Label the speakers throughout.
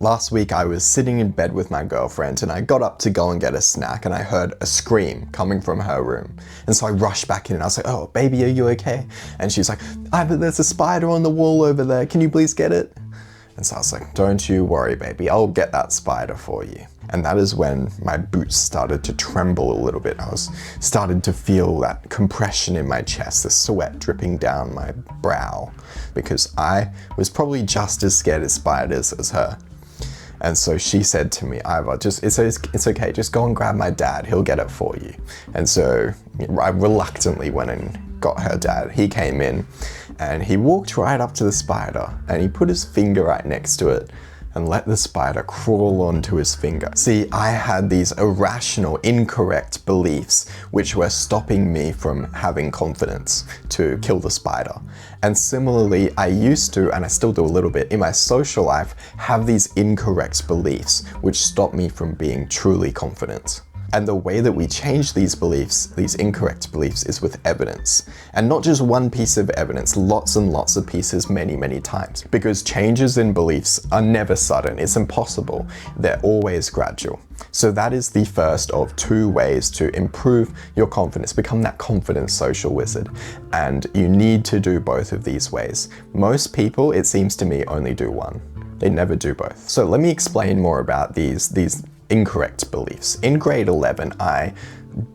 Speaker 1: Last week I was sitting in bed with my girlfriend and I got up to go and get a snack and I heard a scream coming from her room. And so I rushed back in and I was like, "Oh, baby, are you okay?" And she's like, "There's a spider on the wall over there. Can you please get it?" And so I was like, "Don't you worry, baby. I'll get that spider for you." And that is when my boots started to tremble a little bit. I was starting to feel that compression in my chest, the sweat dripping down my brow, because I was probably just as scared of spiders as her. And so she said to me, "Ivor, it's okay, just go and grab my dad, he'll get it for you." And so I reluctantly went and got her dad. He came in and he walked right up to the spider and he put his finger right next to it and let the spider crawl onto his finger. See, I had these irrational, incorrect beliefs which were stopping me from having confidence to kill the spider. And similarly, I used to, and I still do a little bit in my social life, have these incorrect beliefs which stop me from being truly confident. And the way that we change these beliefs, these incorrect beliefs, is with evidence. And not just one piece of evidence, lots and lots of pieces many, many times. Because changes in beliefs are never sudden, it's impossible. They're always gradual. So that is the first of two ways to improve your confidence, become that confident social wizard. And you need to do both of these ways. Most people, it seems to me, only do one. They never do both. So let me explain more about these incorrect beliefs. In grade 11, I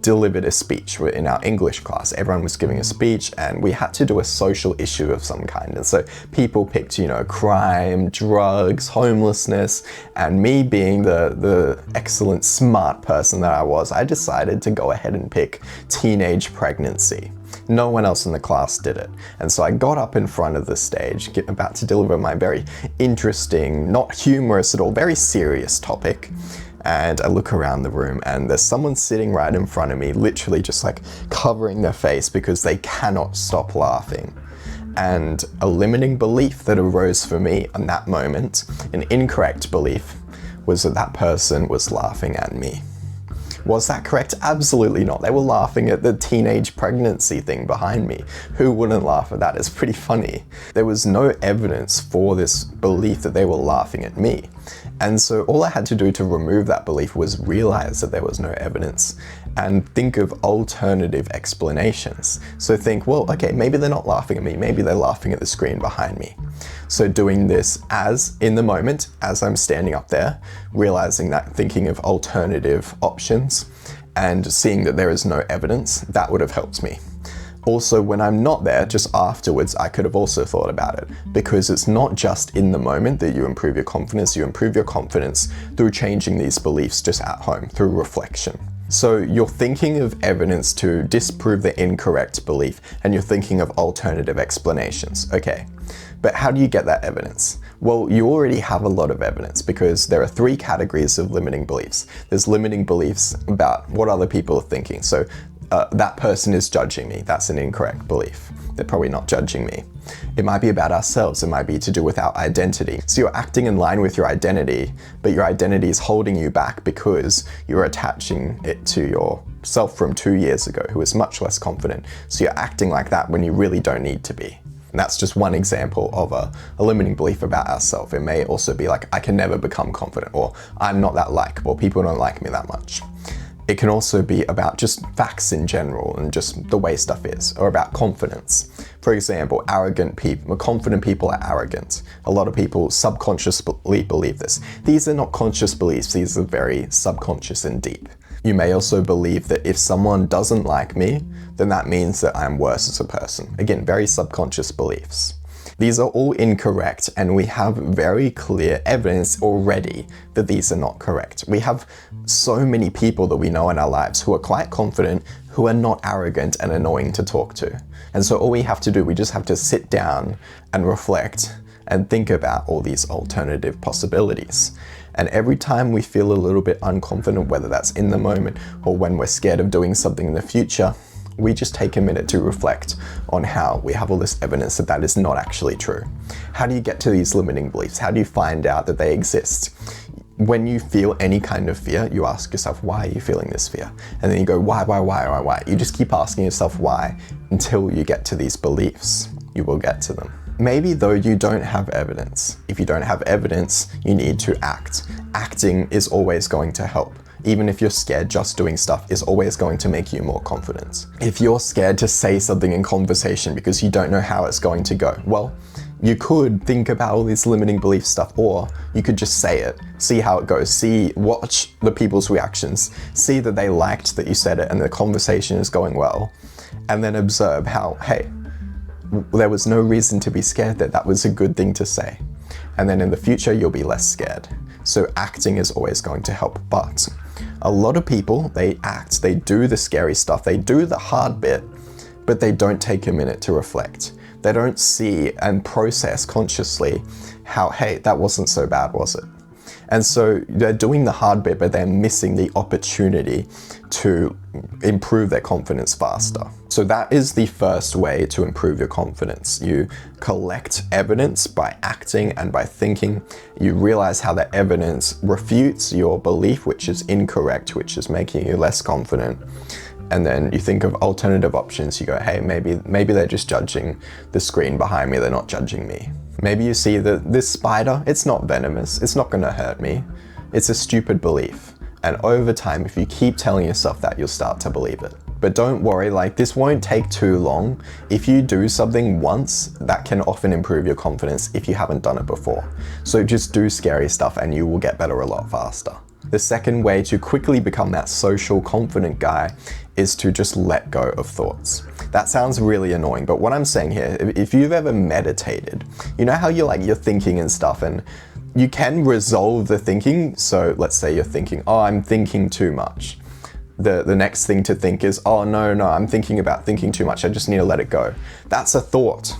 Speaker 1: delivered a speech in our English class. Everyone was giving a speech and we had to do a social issue of some kind. And so people picked, crime, drugs, homelessness, and me being the excellent, smart person that I was, I decided to go ahead and pick teenage pregnancy. No one else in the class did it. And so I got up in front of the stage, about to deliver my very interesting, not humorous at all, very serious topic. And I look around the room and there's someone sitting right in front of me, literally just like covering their face because they cannot stop laughing. And a limiting belief that arose for me in that moment, an incorrect belief, was that that person was laughing at me. Was that correct? Absolutely not. They were laughing at the teenage pregnancy thing behind me. Who wouldn't laugh at that? It's pretty funny. There was no evidence for this belief that they were laughing at me. And so all I had to do to remove that belief was realize that there was no evidence and think of alternative explanations. So think, well, okay, maybe they're not laughing at me. Maybe they're laughing at the screen behind me. So doing this as in the moment, as I'm standing up there, realizing that, thinking of alternative options and seeing that there is no evidence, that would have helped me. Also, when I'm not there, just afterwards, I could have also thought about it, because it's not just in the moment that you improve your confidence through changing these beliefs just at home, through reflection. So you're thinking of evidence to disprove the incorrect belief, and you're thinking of alternative explanations. Okay, but how do you get that evidence? Well, you already have a lot of evidence because there are three categories of limiting beliefs. There's limiting beliefs about what other people are thinking. So that person is judging me. That's an incorrect belief. They're probably not judging me. It might be about ourselves. It might be to do with our identity. So you're acting in line with your identity, but your identity is holding you back because you're attaching it to yourself from 2 years ago, who is much less confident. So you're acting like that when you really don't need to be. And that's just one example of a limiting belief about ourselves. It may also be like, I can never become confident, or I'm not that likable, people don't like me that much. It can also be about just facts in general and just the way stuff is, or about confidence. For example, confident people are arrogant. A lot of people subconsciously believe this. These are not conscious beliefs, these are very subconscious and deep. You may also believe that if someone doesn't like me, then that means that I'm worse as a person. Again, very subconscious beliefs. These are all incorrect, and we have very clear evidence already that these are not correct. We have so many people that we know in our lives who are quite confident, who are not arrogant and annoying to talk to. And so all we have to do, we just have to sit down and reflect and think about all these alternative possibilities. And every time we feel a little bit unconfident, whether that's in the moment or when we're scared of doing something in the future, we just take a minute to reflect on how we have all this evidence that that is not actually true. How do you get to these limiting beliefs? How do you find out that they exist? When you feel any kind of fear, you ask yourself, why are you feeling this fear? And then you go, why? You just keep asking yourself why until you get to these beliefs. You will get to them. Maybe though you don't have evidence. If you don't have evidence, you need to act. Acting is always going to help. Even if you're scared, just doing stuff is always going to make you more confident. If you're scared to say something in conversation because you don't know how it's going to go, well, you could think about all this limiting belief stuff, or you could just say it, see how it goes, watch the people's reactions, see that they liked that you said it and the conversation is going well, and then observe how, hey, there was no reason to be scared, that was a good thing to say. And then in the future, you'll be less scared. So acting is always going to help. But a lot of people, they act, they do the scary stuff, they do the hard bit, but they don't take a minute to reflect. They don't see and process consciously how, hey, that wasn't so bad, was it? And so they're doing the hard bit, but they're missing the opportunity to improve their confidence faster. So that is the first way to improve your confidence. You collect evidence by acting and by thinking. You realize how the evidence refutes your belief, which is incorrect, which is making you less confident. And then you think of alternative options. You go, hey, maybe they're just judging the screen behind me. They're not judging me. Maybe you see that this spider, it's not venomous. It's not going to hurt me. It's a stupid belief. And over time, if you keep telling yourself that, you'll start to believe it. But don't worry, this won't take too long. If you do something once, that can often improve your confidence if you haven't done it before. So just do scary stuff and you will get better a lot faster. The second way to quickly become that social confident guy is to just let go of thoughts. That sounds really annoying, but what I'm saying here, if you've ever meditated, you know how you're thinking and stuff, and you can resolve the thinking. So let's say you're thinking, oh, I'm thinking too much. The next thing to think is, oh, no, I'm thinking about thinking too much. I just need to let it go. That's a thought.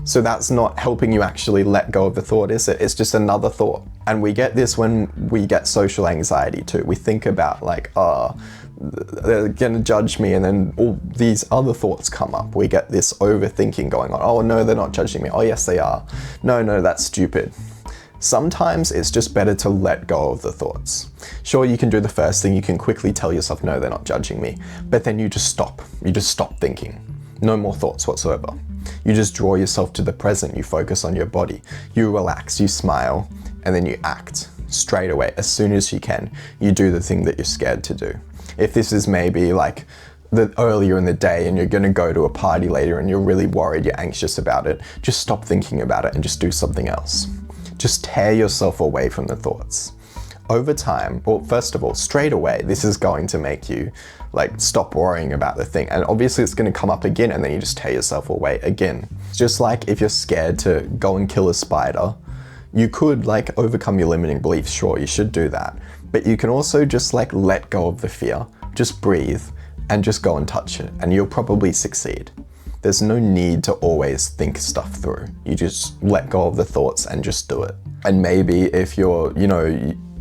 Speaker 1: So that's not helping you actually let go of the thought, is it? It's just another thought. And we get this when we get social anxiety too. We think about they're gonna judge me, and then all these other thoughts come up. We get this overthinking going on. Oh no, they're not judging me. Oh yes, they are. No, that's stupid. Sometimes it's just better to let go of the thoughts. Sure, you can do the first thing. You can quickly tell yourself, no, they're not judging me. But then you just stop. You just stop thinking. No more thoughts whatsoever. You just draw yourself to the present. You focus on your body. You relax, you smile, and then you act straight away. As soon as you can, you do the thing that you're scared to do. If this is maybe earlier in the day and you're going to go to a party later and you're really worried, you're anxious about it, just stop thinking about it and just do something else. Just tear yourself away from the thoughts. Over time, well, first of all, straight away, this is going to make you stop worrying about the thing. And obviously it's going to come up again, and then you just tear yourself away again. Just like if you're scared to go and kill a spider, you could overcome your limiting beliefs. Sure, you should do that. But you can also just let go of the fear, just breathe and just go and touch it, and you'll probably succeed. There's no need to always think stuff through. You just let go of the thoughts and just do it. And maybe if you're,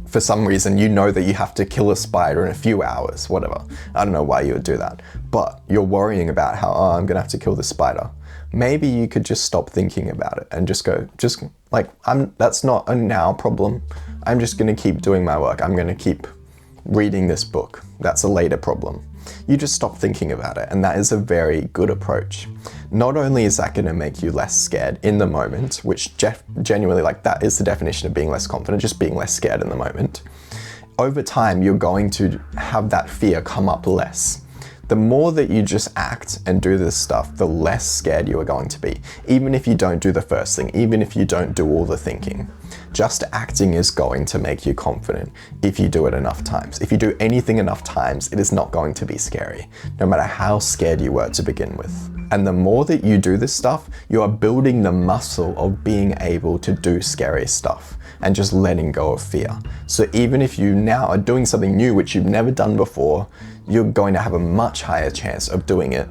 Speaker 1: for some reason, that you have to kill a spider in a few hours, whatever. I don't know why you would do that. But you're worrying about how, I'm gonna have to kill the spider. Maybe you could just stop thinking about it and just go, that's not a now problem. I'm just gonna keep doing my work. I'm gonna keep reading this book. That's a later problem. You just stop thinking about it, and that is a very good approach. Not only is that gonna make you less scared in the moment, which genuinely, that is the definition of being less confident, just being less scared in the moment. Over time, you're going to have that fear come up less. The more that you just act and do this stuff, the less scared you are going to be. Even if you don't do the first thing, even if you don't do all the thinking. Just acting is going to make you confident if you do it enough times. If you do anything enough times, it is not going to be scary, no matter how scared you were to begin with. And the more that you do this stuff, you are building the muscle of being able to do scary stuff and just letting go of fear. So even if you now are doing something new which you've never done before, you're going to have a much higher chance of doing it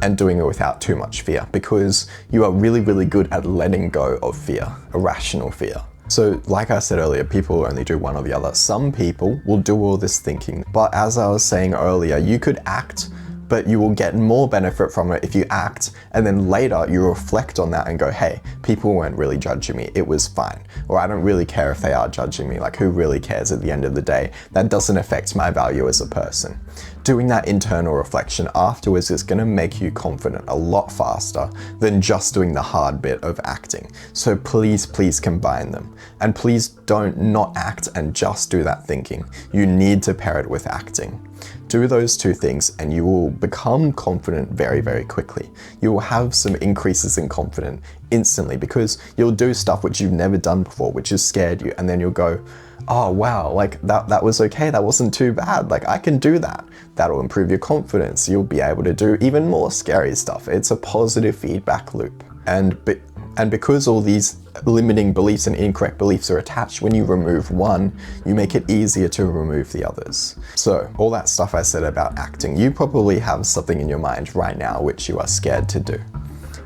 Speaker 1: and doing it without too much fear, because you are really, really good at letting go of fear, irrational fear. So like I said earlier, people only do one or the other. Some people will do all this thinking, but as I was saying earlier, you could act, but you will get more benefit from it if you act and then later you reflect on that and go, hey, people weren't really judging me, it was fine. Or I don't really care if they are judging me, like who really cares at the end of the day? That doesn't affect my value as a person. Doing that internal reflection afterwards is going to make you confident a lot faster than just doing the hard bit of acting. So please combine them. And please don't not act and just do that thinking. You need to pair it with acting. Do those two things and you will become confident very quickly. You will have some increases in confidence instantly because you'll do stuff which you've never done before, which has scared you, and then you'll go, oh wow, like that was okay, that wasn't too bad, like I can do that. That'll improve your confidence. You'll be able to do even more scary stuff. It's a positive feedback loop. And because all these limiting beliefs and incorrect beliefs are attached, when you remove one, you make it easier to remove the others. So all that stuff I said about acting, you probably have something in your mind right now which you are scared to do.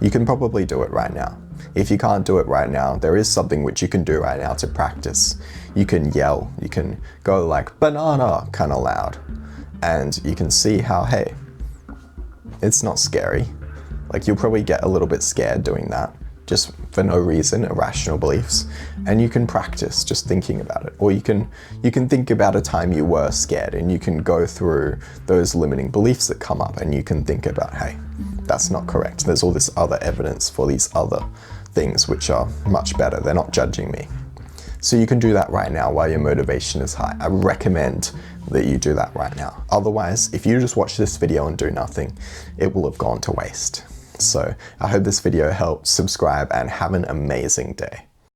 Speaker 1: You can probably do it right now. If you can't do it right now, there is something which you can do right now to practice. You can yell, you can go like banana kind of loud, and you can see how, hey, it's not scary. Like you'll probably get a little bit scared doing that, just for no reason, irrational beliefs, and you can practice just thinking about it. Or you can think about a time you were scared and you can go through those limiting beliefs that come up and you can think about, hey, that's not correct. There's all this other evidence for these other things which are much better. They're not judging me. So you can do that right now while your motivation is high. I recommend that you do that right now. Otherwise, if you just watch this video and do nothing, it will have gone to waste. So I hope this video helped. Subscribe and have an amazing day.